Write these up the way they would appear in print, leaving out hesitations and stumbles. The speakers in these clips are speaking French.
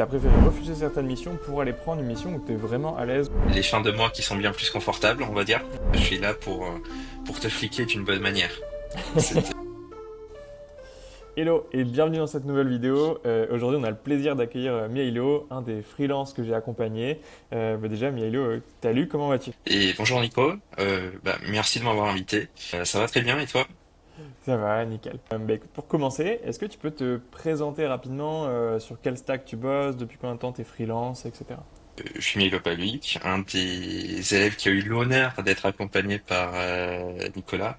tu as préféré refuser certaines missions pour aller prendre une mission où tu es vraiment à l'aise? Les fins de mois qui sont bien plus confortables, on va dire. Je suis là pour te fliquer d'une bonne manière. C'était- Hello et bienvenue dans cette nouvelle vidéo. Aujourd'hui, on a le plaisir d'accueillir Mihailo, un des freelances que j'ai accompagné. Déjà, Mihailo, salut, comment vas-tu? Et bonjour Nico, merci de m'avoir invité. Ça va très bien et toi? Ça va, nickel. Écoute, pour commencer, est-ce que tu peux te présenter rapidement sur quel stack tu bosses, depuis combien de temps tu es freelance, etc. Je suis Milo Paluik, un des élèves qui a eu l'honneur d'être accompagné par Nicolas.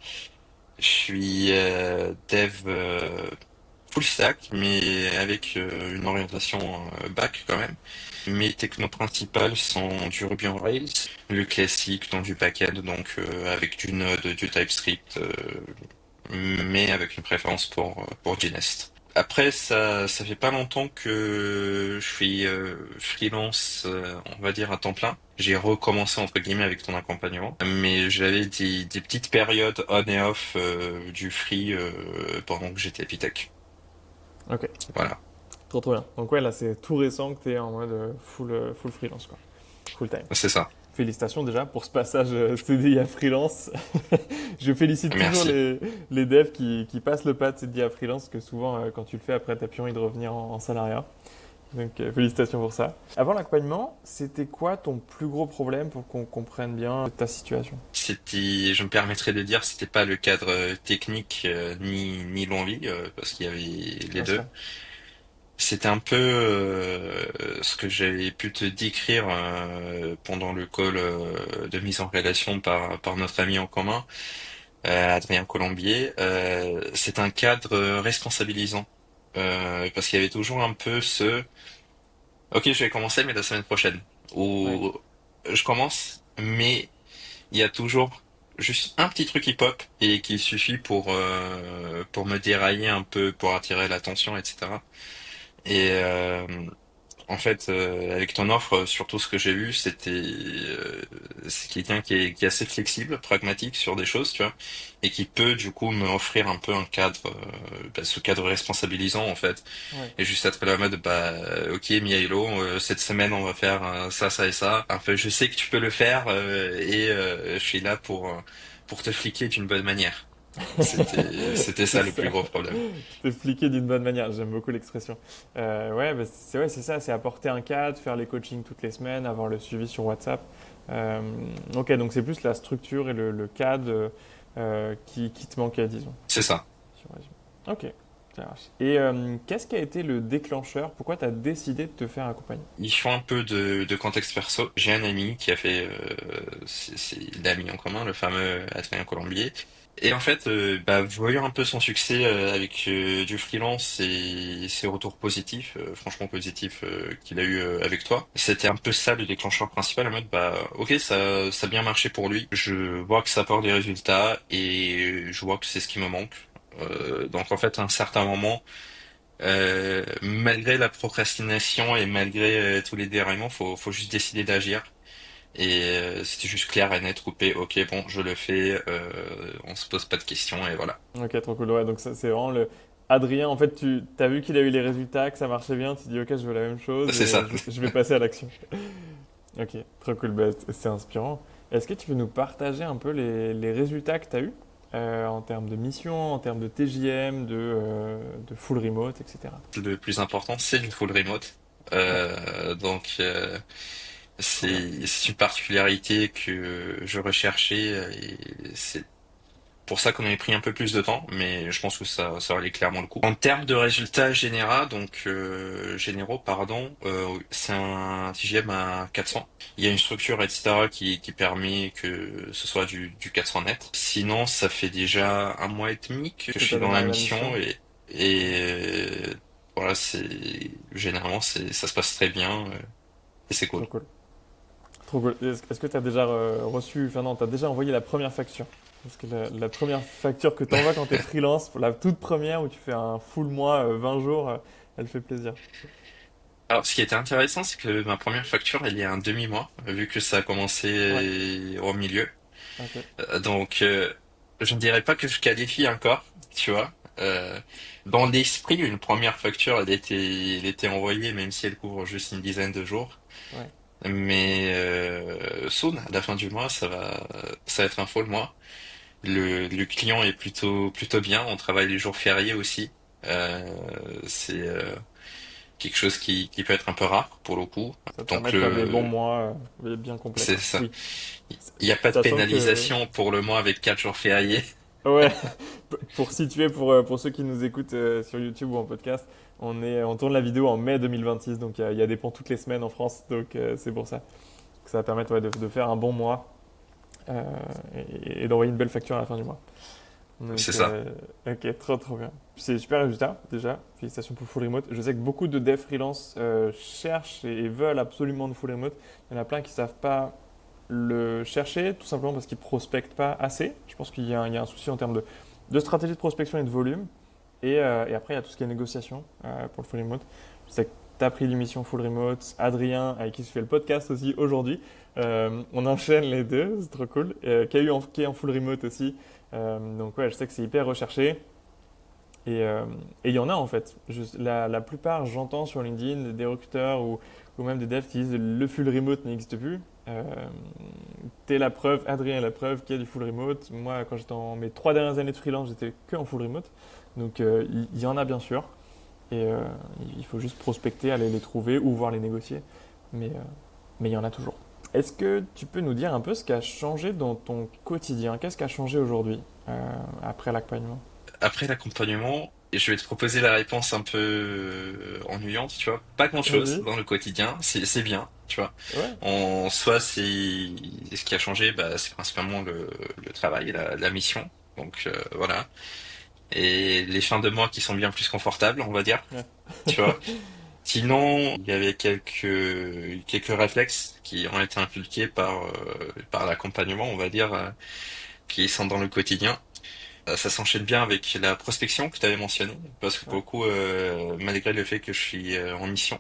Je suis dev full stack, mais avec une orientation back quand même. Mes technos principales sont du Ruby on Rails, le classique dans du backend, donc avec du Node, du TypeScript, mais avec une préférence pour JNest. Après, ça fait pas longtemps que je suis freelance, on va dire à temps plein. J'ai recommencé entre guillemets avec ton accompagnement, mais j'avais des petites périodes on et off du free pendant que j'étais Epitech. Ok, Voilà, trop bien. Donc ouais, là c'est tout récent que tu es en mode full freelance, quoi. Full time. c'est ça. Félicitations déjà pour ce passage CDI à freelance. Je félicite toujours Merci. les devs qui passent le pas de CDI à freelance, parce que souvent quand tu le fais après, t'as plus envie de revenir en salariat. Donc félicitations pour ça. Avant l'accompagnement, c'était quoi ton plus gros problème pour qu'on comprenne bien ta situation? Je me permettrais de dire, c'était pas le cadre technique ni l'envie, parce qu'il y avait les Bien deux. sûr. C'était un peu ce que j'avais pu te décrire pendant le call de mise en relation par notre ami en commun, Adrien Colombier. C'est un cadre responsabilisant. Parce qu'il y avait toujours un peu Ok, je vais commencer, mais la semaine prochaine. Ouais. Ou je commence, mais il y a toujours juste un petit truc qui pop et qui suffit pour me dérailler un peu, pour attirer l'attention, etc. Et en fait, avec ton offre, surtout ce que j'ai vu, c'est quelqu'un qui est assez flexible, pragmatique sur des choses, tu vois, et qui peut du coup me offrir un peu un cadre, ce cadre responsabilisant en fait, Ouais. et juste être là en mode ok Mihailo, cette semaine on va faire ça, ça et ça. Un peu, je sais que tu peux le faire je suis là pour te fliquer d'une bonne manière. C'était C'est ça le plus ça. gros problème. T'expliquer d'une bonne manière, j'aime beaucoup l'expression. Ouais, c'est ça, c'est apporter un cadre, faire les coachings toutes les semaines, avoir le suivi sur WhatsApp. Euh, ok, donc c'est plus la structure et le cadre qui te manquait, disons. C'est ça. Si on résume. Ok, ça marche. Et qu'est-ce qui a été le déclencheur? Pourquoi tu as décidé de te faire accompagner? Il faut un peu de contexte perso. J'ai un ami qui a fait, c'est l'ami en commun, le fameux Adrien Colombier. Et en fait, voyant un peu son succès avec du freelance et ses retours positifs, franchement positifs qu'il a eu avec toi, c'était un peu ça le déclencheur principal. En mode, ok, ça a bien marché pour lui. Je vois que ça apporte des résultats et je vois que c'est ce qui me manque. Donc en fait, à un certain moment. Malgré la procrastination et malgré tous les déraillements, faut juste décider d'agir. Et c'était juste clair et net, coupé. Ok, bon, je le fais. On se pose pas de questions et voilà. Ok, trop cool. Ouais, donc ça, c'est vraiment le. Adrien, en fait, tu as vu qu'il a eu les résultats, que ça marchait bien, tu te dis ok, je veux la même chose C'est et ça. je vais passer à l'action. Ok, trop cool, c'est inspirant. Est-ce que tu peux nous partager un peu les résultats que tu as eus en termes de mission, en termes de TJM, de full remote, etc. Le plus important, c'est du full remote. Ouais, Donc, trop bien. c'est une particularité que je recherchais et c'est pour ça qu'on avait pris un peu plus de temps, mais je pense que ça valait clairement le coup. En termes de résultats généraux, pardon, c'est un TGM à 400. Il y a une structure, etc., qui permet que ce soit du 400 net. Sinon, ça fait déjà un mois et demi que je Que tu suis as dans la démarré la mission mission? et voilà, généralement, ça se passe très bien et c'est cool. Trop cool. Trop cool. Est-ce que tu as déjà reçu, enfin non, tu as déjà envoyé la première facture? Parce que la première facture que tu envoies quand tu es freelance, pour la toute première où tu fais un full mois, 20 jours, elle fait plaisir. Alors, ce qui était intéressant, c'est que ma première facture, elle est à un demi-mois, vu que ça a Ouais, commencé au milieu. ok. Donc, je ne dirais pas que je qualifie encore, tu vois. Euh, Dans l'esprit, une première facture, elle était envoyée, même si elle couvre juste une dizaine de jours. Ouais, Mais soon, à la fin du mois, ça va être un full mois. Le client est plutôt bien. On travaille les jours fériés aussi. Euh, c'est quelque chose qui peut être un peu rare pour le coup. ça te permet Donc de faire des bons mois bien complets, c'est quoi. ça. Oui. Il n'y a pas de Sachant que, pénalisation pour le mois avec 4 jours fériés. ouais, pour situer, pour ceux qui nous écoutent sur YouTube ou en podcast, on tourne la vidéo en mai 2026, donc il y a des ponts toutes les semaines en France, donc c'est pour ça. Ça va permettre ouais, de faire un bon mois euh, et d'envoyer une belle facture à la fin du mois. C'est Donc, ça. ok, trop trop bien. C'est super résultat, déjà. Félicitations pour full remote. Je sais que beaucoup de devs freelance cherchent et veulent absolument de full remote. Il y en a plein qui savent pas le chercher, tout simplement parce qu'ils prospectent pas assez. Je pense qu'il y a un souci en termes de stratégie de prospection et de volume. Et après, il y a tout ce qui est négociation pour le full remote. Je sais que tu as pris l'émission full remote. Adrien, avec qui je fais le podcast aussi aujourd'hui. On enchaîne les deux, c'est trop cool. Qui est en full remote aussi. Donc ouais, je sais que c'est hyper recherché. Et il y en a en fait. La plupart, j'entends sur LinkedIn des recruteurs ou même des devs qui disent le full remote n'existe plus. Euh, T'es la preuve, Adrien est la preuve qu'il y a du full remote. Moi, quand j'étais en mes 3 dernières années de freelance, j'étais que en full remote. Donc il y en a bien sûr. Et il faut juste prospecter, aller les trouver ou voir les négocier. Mais il y en a toujours. Est-ce que tu peux nous dire un peu ce qui a changé dans ton quotidien? Qu'est-ce qui a changé aujourd'hui après l'accompagnement? Après l'accompagnement, je vais te proposer la réponse un peu ennuyante, tu vois. Pas grand-chose Vas-y. dans le quotidien, c'est bien, tu vois. Ouais. En soi, c'est ce qui a changé, bah, c'est principalement le travail, la mission. Donc voilà. Et les fins de mois qui sont bien plus confortables, on va dire, Ouais. tu vois. Sinon, il y avait quelques réflexes qui ont été inculqués par l'accompagnement, on va dire, qui sont dans le quotidien. Ça s'enchaîne bien avec la prospection que tu avais mentionné, parce que pour Ouais. le coup, malgré le fait que je suis en mission,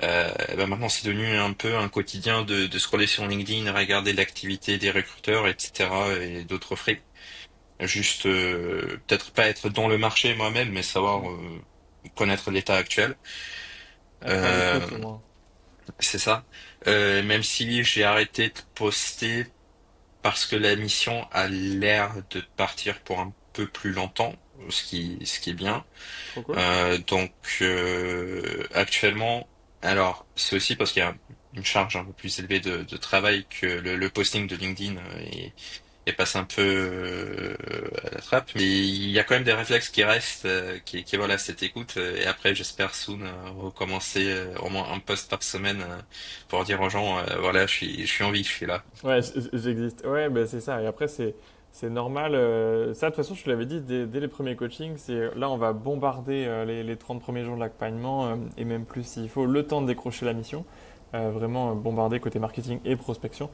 bah maintenant c'est devenu un peu un quotidien de scroller sur LinkedIn, regarder l'activité des recruteurs, etc. et d'autres frais. Juste peut-être pas être dans le marché moi-même, mais savoir Mm. connaître l'état actuel. Être à Euh, l'écoute au moins. c'est ça. Même si j'ai arrêté de poster parce que la mission a l'air de partir pour un peu plus longtemps, ce qui est bien. Trop cool. Donc actuellement, alors c'est aussi parce qu'il y a une charge un peu plus élevée de travail que le posting de LinkedIn est passé un peu à la trappe. Mais il y a quand même des réflexes qui restent, qui voilà cette écoute. Et après, j'espère soon recommencer au moins un post par semaine pour dire aux gens, voilà, je suis en vie, je suis là. Ouais, j'existe. Ouais, ben c'est ça. Et après, c'est normal. Ça, de toute façon, je te l'avais dit dès les premiers coachings. Là, on va bombarder les 30 premiers jours de l'accompagnement et même plus s'il faut, le temps de décrocher la mission. Vraiment bombarder côté marketing et prospection.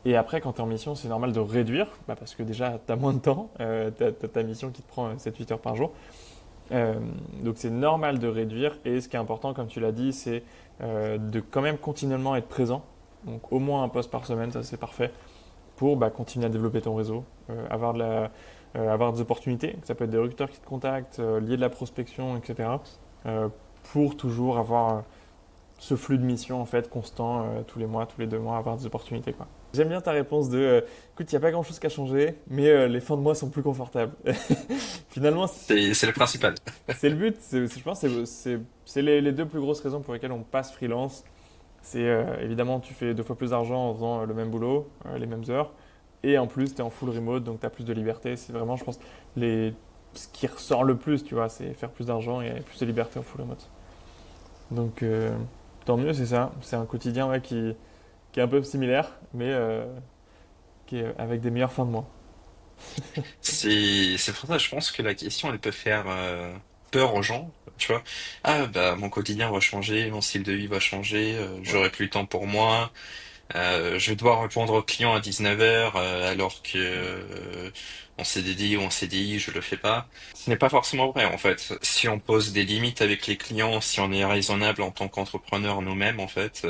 Et après, quand tu es en mission, c'est normal de réduire bah, parce que déjà, tu as moins de temps. Tu as ta mission qui te prend 7-8 heures par jour. Euh, donc, c'est normal de réduire. Et ce qui est important, comme tu l'as dit, c'est de quand même continuellement être présent. Donc, au moins un post par semaine, ça c'est parfait pour bah, continuer à développer ton réseau, avoir des opportunités, ça peut être des recruteurs qui te contactent, lier de la prospection, etc. euh, pour toujours avoir ce flux de missions en fait constant tous les mois, tous les 2 mois, avoir des opportunités quoi. J'aime bien ta réponse de écoute, il n'y a pas grand chose qui a changé, mais les fins de mois sont plus confortables. Finalement, C'est le principal. c'est le but. Je pense que c'est les deux plus grosses raisons pour lesquelles on passe freelance. C'est évidemment, tu fais 2 fois plus d'argent en faisant le même boulot, les mêmes heures. Et en plus, tu es en full remote, donc tu as plus de liberté. C'est vraiment, je pense, ce qui ressort le plus, tu vois, c'est faire plus d'argent et plus de liberté en full remote. Donc, tant mieux, c'est ça. C'est un quotidien ouais, qui est un peu similaire, mais qui est avec des meilleures fins de mois. C'est pour ça, je pense que la question, elle peut faire peur aux gens, tu vois. Ah bah mon quotidien va changer, mon style de vie va changer, Ouais, j'aurai plus le temps pour moi, je vais devoir répondre aux clients à 19h alors que en CDD ou en CDI, je le fais pas. Ce n'est pas forcément vrai en fait. Si on pose des limites avec les clients, si on est raisonnable en tant qu'entrepreneur nous-mêmes en fait,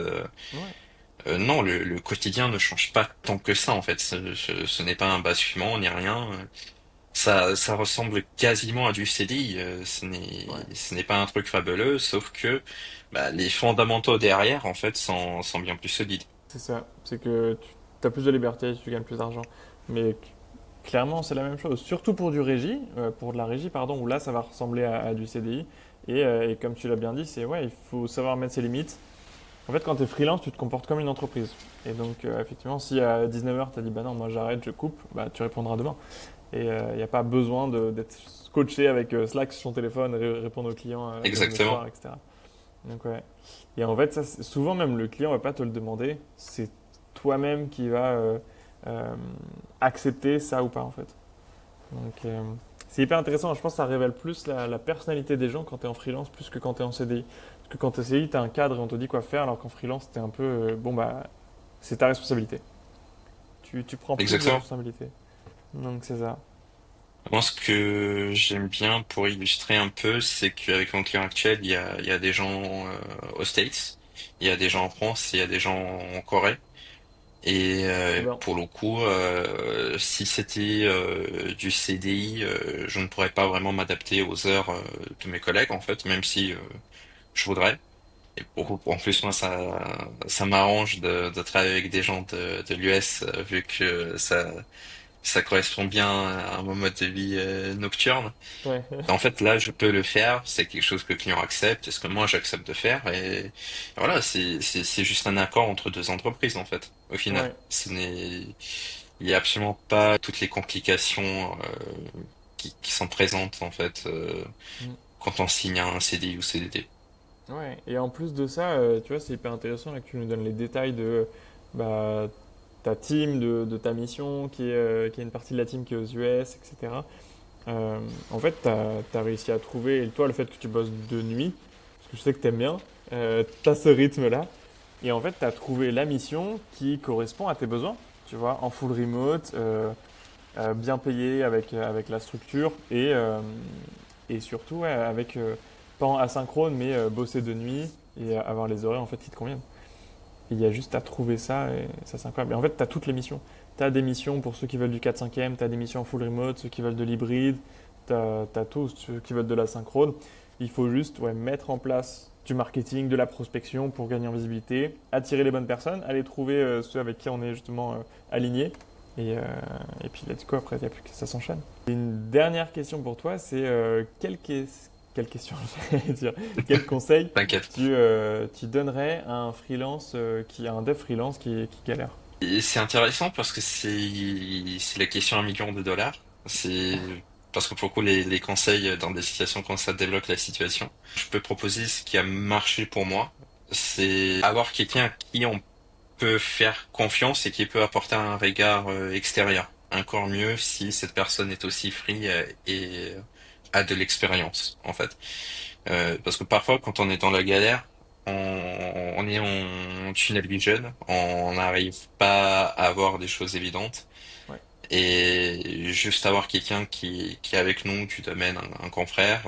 ouais, non, le quotidien ne change pas tant que ça en fait. Ce n'est pas un basculement ni rien. ça ressemble quasiment à du CDI. Ouais. Ce n'est pas un truc fabuleux, sauf que bah, les fondamentaux derrière, en fait, sont bien plus solides. C'est ça. C'est que tu as plus de liberté, tu gagnes plus d'argent. Mais clairement, c'est la même chose. Surtout pour du régie, pour de la régie, pardon, où là, ça va ressembler à du CDI. Et comme tu l'as bien dit, c'est ouais, il faut savoir mettre ses limites. En fait, quand tu es freelance, tu te comportes comme une entreprise. Et donc, effectivement, si à 19h, tu as dit bah non, moi j'arrête, je coupe, bah tu répondras demain. Et il n'y a pas besoin d'être coaché avec Slack sur son téléphone, répondre aux clients même le Exactement. soir, etc. Donc, ouais. Et en fait, ça, souvent même le client va pas te le demander, c'est toi-même qui va euh, accepter ça ou pas en fait. Donc, c'est hyper intéressant. Je pense que ça révèle plus la personnalité des gens quand tu es en freelance plus que quand tu es en CDI. Parce que quand tu es en CDI, tu as un cadre et on te dit quoi faire, alors qu'en freelance, tu es un peu bon, bah, c'est ta responsabilité. Tu prends plus de Exactement. responsabilité. Donc, c'est ça. Moi, ce que j'aime bien pour illustrer un peu, c'est qu'avec mon client actuel, il y a des gens aux States, il y a des gens en France, il y a des gens en Corée. Et Trop bien. pour le coup, si c'était du CDI, je ne pourrais pas vraiment m'adapter aux heures de mes collègues, en fait, même si je voudrais. Et en plus, moi, ça m'arrange de travailler avec des gens de l'US, vu que ça correspond bien à mon mode de vie nocturne. Ouais. En fait, là, je peux le faire. C'est quelque chose que le client accepte. Est-ce que moi, j'accepte de faire? Et voilà, c'est juste un accord entre deux entreprises, en fait, au final. Ouais. Il y a absolument pas toutes les complications qui sont présentes, en fait, Mm. quand on signe un CDI ou CDD. Ouais, et en plus de ça, tu vois, c'est hyper intéressant là, que tu nous donnes les détails de bah, ta team, de ta mission, qui est une partie de la team qui est aux US, etc. En fait, tu as réussi à trouver, et toi, le fait que tu bosses de nuit, parce que je sais que tu aimes bien, tu as ce rythme-là, et en fait, tu as trouvé la mission qui correspond à tes besoins, tu vois, en full remote, bien payé avec la structure, et surtout ouais, avec pas en asynchrone, mais bosser de nuit et avoir les horaires en fait qui te conviennent. Et il y a juste à trouver ça et ça c'est incroyable. Et en fait, tu as toutes les missions. Tu as des missions pour ceux qui veulent du 4-5e, tu as des missions en full remote, ceux qui veulent de l'hybride, tu as, tous ceux qui veulent de l'asynchrone. Il faut juste ouais, mettre en place du marketing, de la prospection pour gagner en visibilité, attirer les bonnes personnes, aller trouver ceux avec qui on est justement aligné. Et puis let's go, après, il n'y a plus que ça s'enchaîne. Une dernière question pour toi, c'est quelle question, j'allais dire, quel conseil T'inquiète. tu donnerais à un freelance à un dev freelance qui galère? Et c'est intéressant parce que c'est la question 1 million de dollars. C'est parce que pour le coup, les conseils dans des situations comme ça débloquent la situation. Je peux proposer ce qui a marché pour moi. C'est avoir quelqu'un à qui on peut faire confiance et qui peut apporter un regard extérieur. Encore mieux si cette personne est aussi free et a de l'expérience, en fait. Parce que parfois, quand on est dans la galère, on est en tunnel vision, on n'arrive pas à avoir des choses évidentes. Ouais. Et juste avoir quelqu'un qui est avec nous du domaine, un confrère,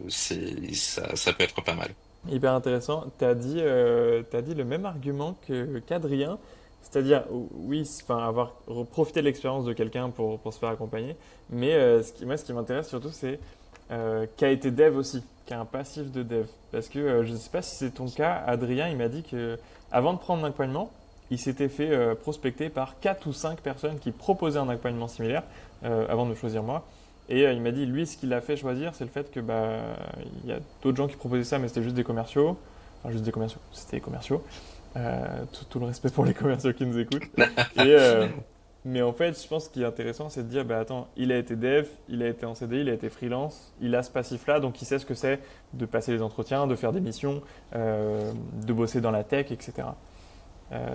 ça peut être pas mal. Hyper intéressant. T'as dit le même argument qu'Adrien, c'est-à-dire, oui, enfin, profité de l'expérience de quelqu'un pour se faire accompagner, mais moi, ce qui m'intéresse surtout, c'est qui a été dev aussi, qui a un passif de dev. Parce que je ne sais pas si c'est ton cas, Adrien, il m'a dit que avant de prendre un accompagnement, il s'était fait prospecter par 4 ou 5 personnes qui proposaient un accompagnement similaire avant de me choisir moi. Et il m'a dit, lui, ce qu'il a fait choisir, c'est le fait que bah, il y a d'autres gens qui proposaient ça, mais c'était juste des commerciaux. Enfin, juste des commerciaux, c'était des commerciaux. Tout le respect pour les commerciaux qui nous écoutent. Et, mais en fait, je pense ce qui est intéressant, c'est de dire, bah attends, il a été dev, il a été en CDI, il a été freelance, il a ce passif-là, donc il sait ce que c'est de passer les entretiens, de faire des missions, de bosser dans la tech, etc.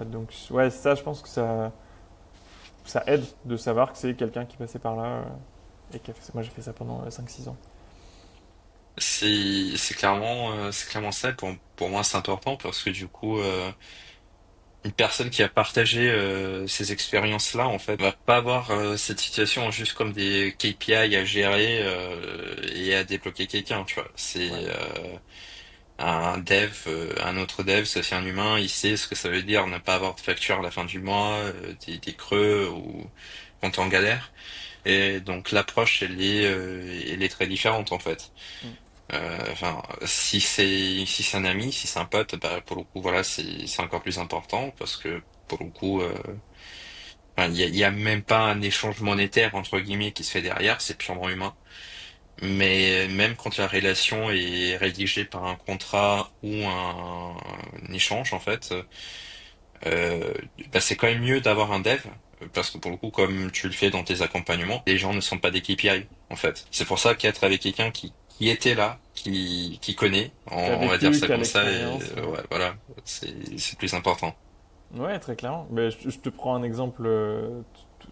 Donc ouais, ça, je pense que ça aide de savoir que c'est quelqu'un qui passait par là et qui a fait ça. Moi, j'ai fait ça pendant 5 6 ans. C'est clairement ça. Pour moi, c'est important parce que du coup, une personne qui a partagé ces expériences-là, en fait, va pas voir cette situation juste comme des KPI à gérer et à débloquer quelqu'un, tu vois. C'est Ouais, un dev, un autre dev, c'est aussi un humain, il sait ce que ça veut dire ne pas avoir de facture à la fin du mois, des creux ou quand t'es en galère. Et donc l'approche, elle est très différente en fait. Mm. Enfin, si c'est un ami, si c'est un pote, bah, pour le coup, voilà, c'est encore plus important parce que pour le coup, enfin, il y a même pas un échange monétaire entre guillemets qui se fait derrière, c'est purement humain. Mais même quand la relation est rédigée par un contrat ou un échange, en fait, euh, bah, c'est quand même mieux d'avoir un dev, parce que pour le coup, comme tu le fais dans tes accompagnements, les gens ne sont pas des KPI, en fait. C'est pour ça qu'être avec quelqu'un qui était là, qui connaît, Qui a on va dire vécu, ça qui a comme ça, et, l'expérience. ouais, voilà, c'est plus important. Ouais, très clairement. Mais je te prends un exemple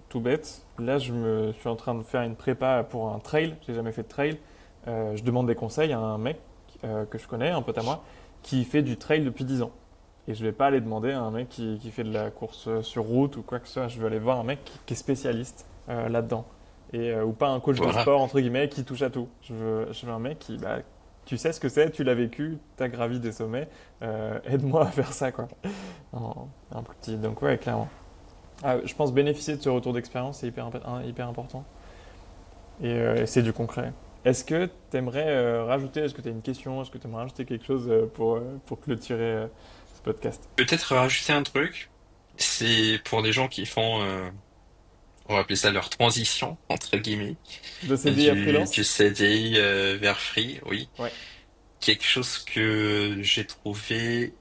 tout bête. Là, je suis en train de faire une prépa pour un trail. J'ai jamais fait de trail. Je demande des conseils à un mec que je connais, un pote à moi, qui fait du trail depuis 10 ans. Et je vais pas aller demander à un mec qui fait de la course sur route ou quoi que ce soit. Je vais aller voir un mec qui est spécialiste là-dedans. Ou pas un coach de Voilà. sport, entre guillemets, qui touche à tout. Je veux un mec qui, bah, tu sais ce que c'est, tu l'as vécu, tu as gravi des sommets. Aide-moi à faire ça, quoi. Un plus petit. Donc, ouais, clairement. Ah, je pense bénéficier de ce retour d'expérience, c'est hyper important. Et c'est du concret. Est-ce que tu aimerais rajouter, est-ce que tu as une question, est-ce que tu aimerais rajouter quelque chose pour clôturer ce podcast? Peut-être rajouter un truc, c'est pour les gens qui font, on va appeler ça leur transition, entre guillemets, De CDI à du freelance? CDI vers Free, oui. Ouais. Quelque chose que j'ai trouvé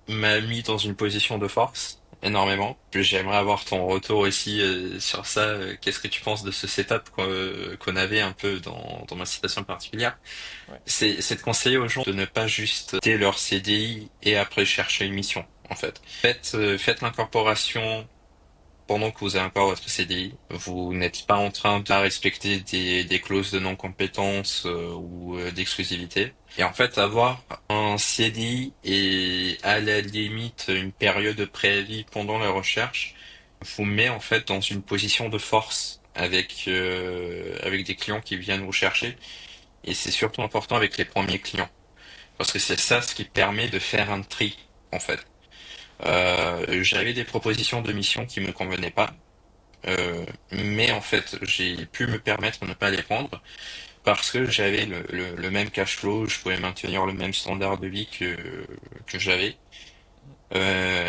m'a mis dans une position de force énormément. J'aimerais avoir ton retour aussi sur ça. Qu'est-ce que tu penses de ce setup qu'on avait un peu dans ma situation particulière? Ouais. C'est de conseiller aux gens de ne pas juste quitter leur CDI et après chercher une mission, en fait. Faites l'incorporation pendant que vous avez encore votre CDI, vous n'êtes pas en train de respecter des clauses de non-compétence ou d'exclusivité. Et en fait, avoir un CDI et à la limite une période de préavis pendant la recherche vous met en fait dans une position de force avec des clients qui viennent vous chercher. Et c'est surtout important avec les premiers clients. Parce que c'est ça ce qui permet de faire un tri, en fait. J'avais des propositions de missions qui me convenaient pas. Mais en fait, j'ai pu me permettre de ne pas les prendre parce que j'avais le même cash flow, je pouvais maintenir le même standard de vie que j'avais,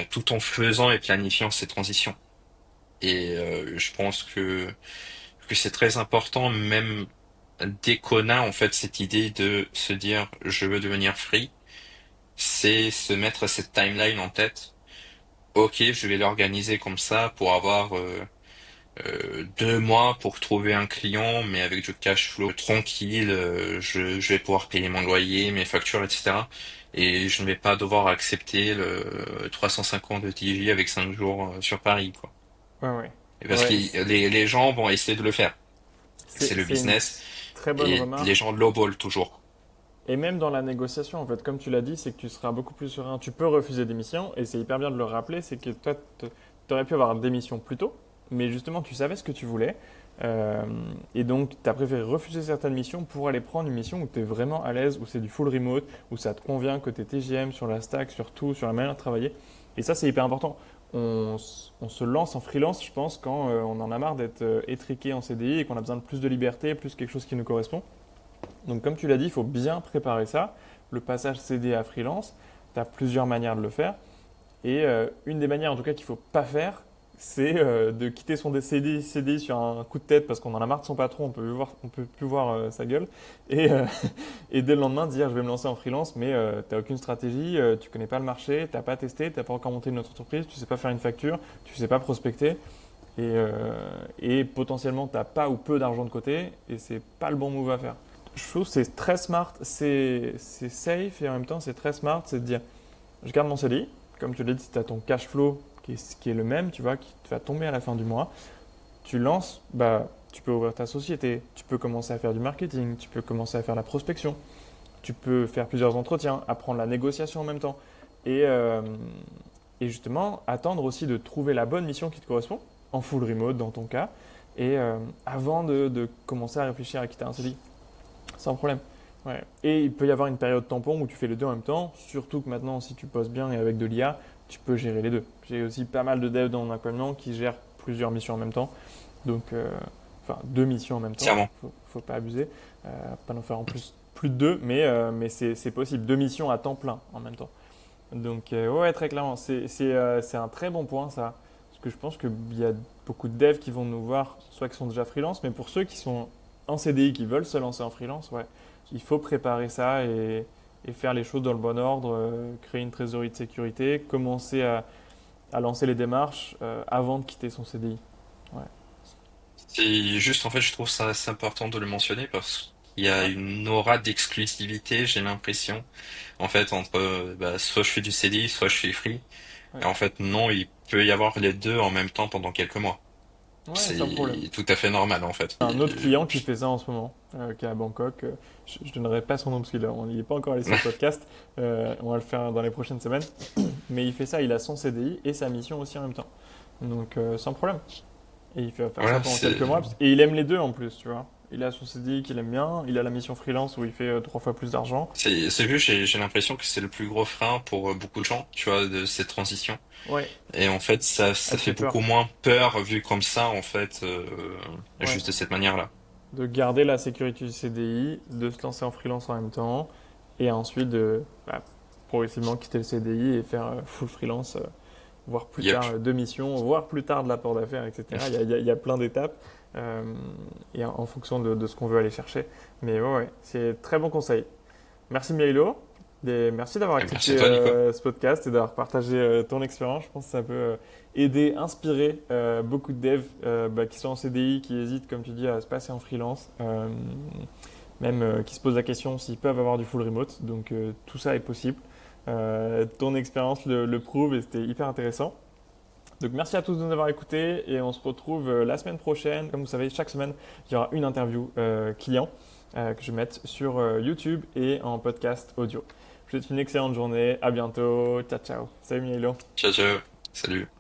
tout en faisant et planifiant ces transitions. Et je pense que c'est très important, même dès qu'on a en fait cette idée de se dire je veux devenir free, c'est se mettre cette timeline en tête. Ok, je vais l'organiser comme ça pour avoir 2 mois pour trouver un client, mais avec du cash flow tranquille, je vais pouvoir payer mon loyer, mes factures, etc. Et je ne vais pas devoir accepter le 350 de TJ avec 5 jours sur Paris, quoi. Ouais, ouais. Et parce que Ouais, les gens vont essayer de le faire. C'est le c'est une business très bonne et les remarque. gens lowball toujours. Et même dans la négociation, en fait, comme tu l'as dit, c'est que tu seras beaucoup plus serein. Tu peux refuser des missions, et c'est hyper bien de le rappeler, c'est que toi, tu aurais pu avoir des missions plus tôt, mais justement, tu savais ce que tu voulais. euh, et donc, tu as préféré refuser certaines missions pour aller prendre une mission où tu es vraiment à l'aise, où c'est du full remote, où ça te convient côté TGM, sur la stack, sur tout, sur la manière de travailler. Et ça, c'est hyper important. On se lance en freelance, je pense, quand on en a marre d'être étriqué en CDI et qu'on a besoin de plus de liberté, plus quelque chose qui nous correspond. Donc comme tu l'as dit, il faut bien préparer ça. Le passage CD à freelance, tu as plusieurs manières de le faire. Et une des manières en tout cas qu'il ne faut pas faire, c'est de quitter son CDI sur un coup de tête parce qu'on en a marre de son patron, on peut plus voir sa gueule. Et, et dès le lendemain dire je vais me lancer en freelance, mais tu n'as aucune stratégie, tu connais pas le marché, tu n'as pas testé, tu n'as pas encore monté une autre entreprise, tu ne sais pas faire une facture, tu ne sais pas prospecter. Et potentiellement tu n'as pas ou peu d'argent de côté et c'est pas le bon move à faire. Je trouve que c'est très smart, c'est safe et en même temps c'est très smart, c'est de dire je garde mon CDI, comme tu l'as dit, tu as ton cash flow qui est le même, tu vois, qui te va tomber à la fin du mois. Tu lances, bah, tu peux ouvrir ta société, tu peux commencer à faire du marketing, tu peux commencer à faire la prospection, tu peux faire plusieurs entretiens, apprendre la négociation en même temps. Et, euh, et justement, attendre aussi de trouver la bonne mission qui te correspond, en full remote dans ton cas, et avant de commencer à réfléchir à quitter un CDI. Sans problème. Ouais. Et il peut y avoir une période tampon où tu fais les deux en même temps, surtout que maintenant, si tu poses bien et avec de l'IA, tu peux gérer les deux. J'ai aussi pas mal de devs dans mon accompagnement qui gèrent plusieurs missions en même temps. Donc, enfin 2 missions en même temps. clairement. Faut pas abuser, pas en faire en plus de 2, mais c'est possible. 2 missions à temps plein en même temps. Donc ouais, très clairement, c'est un très bon point ça, parce que je pense qu'il y a beaucoup de devs qui vont nous voir, soit qui sont déjà freelance, mais pour ceux qui sont en CDI, qui veulent se lancer en freelance, ouais, il faut préparer ça et faire les choses dans le bon ordre, créer une trésorerie de sécurité, commencer à lancer les démarches avant de quitter son CDI. Ouais, C'est juste, en fait, je trouve ça assez important de le mentionner parce qu'il y a ouais, une aura d'exclusivité, j'ai l'impression. En fait, entre soit je fais du CDI, soit je suis free. Et ouais, en fait, non, il peut y avoir les deux en même temps pendant quelques mois. ouais, sans problème. C'est tout à fait normal, en fait. Un autre client qui fait ça en ce moment, qui est à Bangkok. Je donnerai pas son nom parce on n'y est pas encore allé sur le podcast. On va le faire dans les prochaines semaines. Mais il fait ça, il a son CDI et sa mission aussi en même temps. Donc sans problème. Et il fait faire ça Voilà, pendant quelques mois. Et il aime les deux en plus, tu vois. Il a son CDI qu'il aime bien, il a la mission freelance où il fait 3 fois plus d'argent. c'est juste, j'ai l'impression que c'est le plus gros frein pour beaucoup de gens, tu vois, de cette transition. Ouais, Et en fait, ça elle fait fait beaucoup peur. moins peur vu comme ça, en fait, Ouais. juste de cette manière-là. De garder la sécurité du CDI, de se lancer en freelance en même temps, et ensuite de progressivement quitter le CDI et faire full freelance, voire plus Yep. tard 2 missions, voire plus tard de l'apport d'affaires, etc. Il y a plein d'étapes euh, et en fonction de ce qu'on veut aller chercher. Mais ouais, ouais, c'est très bon conseil. Merci Milo, et merci d'avoir Et merci à accepté toi, Nico. ce podcast et d'avoir partagé ton expérience. Je pense que ça peut aider, inspirer beaucoup de devs qui sont en CDI, qui hésitent, comme tu dis, à se passer en freelance, même qui se posent la question s'ils peuvent avoir du full remote. Donc tout ça est possible. Ton expérience le prouve et c'était hyper intéressant. Donc merci à tous de nous avoir écoutés et on se retrouve la semaine prochaine. Comme vous savez, chaque semaine, il y aura une interview client que je vais mettre sur YouTube et en podcast audio. Je vous souhaite une excellente journée. À bientôt. Ciao, ciao. Salut Milo. Ciao, ciao. Salut.